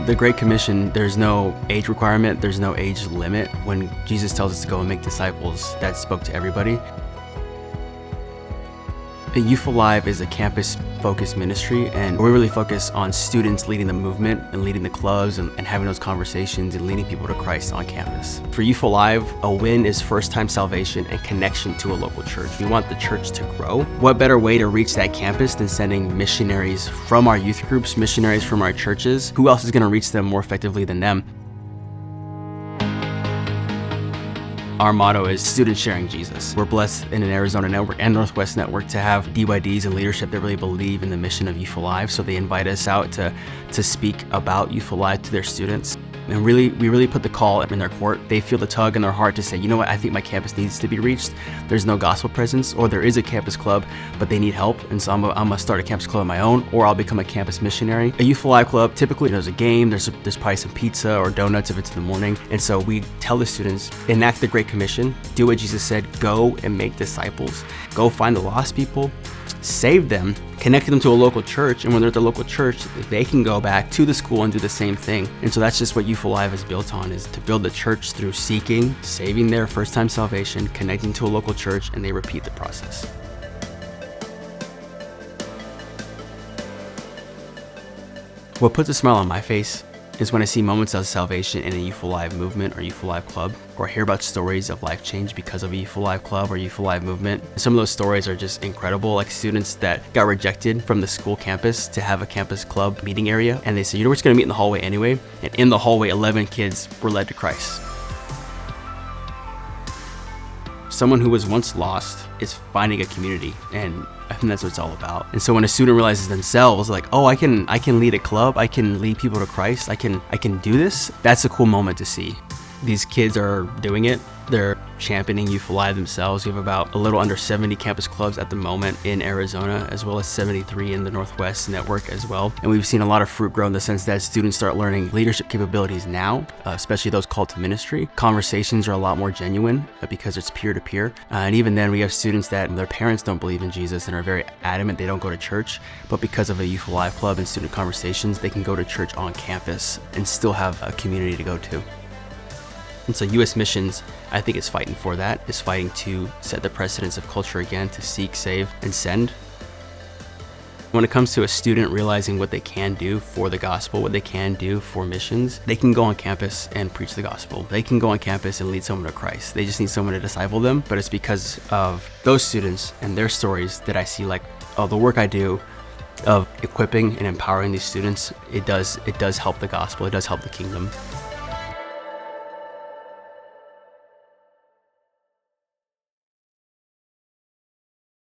The Great Commission, there's no age requirement, there's no age limit. When Jesus tells us to go and make disciples, that spoke to everybody. Youth Alive is a campus-focused ministry, and we really focus on students leading the movement and leading the clubs and having those conversations and leading people to Christ on campus. For Youth Alive, a win is first-time salvation and connection to a local church. We want the church to grow. What better way to reach that campus than sending missionaries from our youth groups, missionaries from our churches? Who else is going to reach them more effectively than them? Our motto is students sharing Jesus. We're blessed in an Arizona network and Northwest network to have DYDs and leadership that really believe in the mission of Youth Alive. So they invite us out to speak about Youth Alive to their students. And we really put the call in their court. They feel the tug in their heart to say, you know what, I think my campus needs to be reached. There's no gospel presence, or there is a campus club, but they need help. And so I'm gonna start a campus club of my own, or I'll become a campus missionary. A Youth Alive club, typically there's a game, there's probably some pizza or donuts if it's in the morning. And so we tell the students, enact the Great Commission, do what Jesus said, go and make disciples. Go find the lost people, save them, connect them to a local church, and when they're at the local church, they can go back to the school and do the same thing. And so that's just what Youth Alive is built on, is to build the church through seeking, saving their first-time salvation, connecting to a local church, and they repeat the process. What puts a smile on my face is when I see moments of salvation in a Youth Alive movement or Youth Alive club, or I hear about stories of life change because of a Youth Alive club or Youth Alive movement. Some of those stories are just incredible, like students that got rejected from the school campus to have a campus club meeting area, and they said, you know, we're just gonna meet in the hallway anyway, and in the hallway, 11 kids were led to Christ. Someone who was once lost is finding a community, and I think that's what it's all about. And so when a student realizes themselves, like, oh, I can lead a club, I can lead people to Christ, I can do this, that's a cool moment to see. These kids are doing it. They're championing Youth Alive themselves. We have about a little under 70 campus clubs at the moment in Arizona, as well as 73 in the Northwest network as well. And we've seen a lot of fruit grow in the sense that students start learning leadership capabilities now, especially those called to ministry. Conversations are a lot more genuine because it's peer-to-peer. And even then, we have students that their parents don't believe in Jesus and are very adamant they don't go to church, but because of a Youth Alive club and student conversations, they can go to church on campus and still have a community to go to. And so U.S. Missions, I think, is fighting for that, is fighting to set the precedence of culture again, to seek, save, and send. When it comes to a student realizing what they can do for the gospel, what they can do for missions, they can go on campus and preach the gospel. They can go on campus and lead someone to Christ. They just need someone to disciple them, but it's because of those students and their stories that I see, like, oh, the work I do of equipping and empowering these students, it does help the gospel, it does help the kingdom.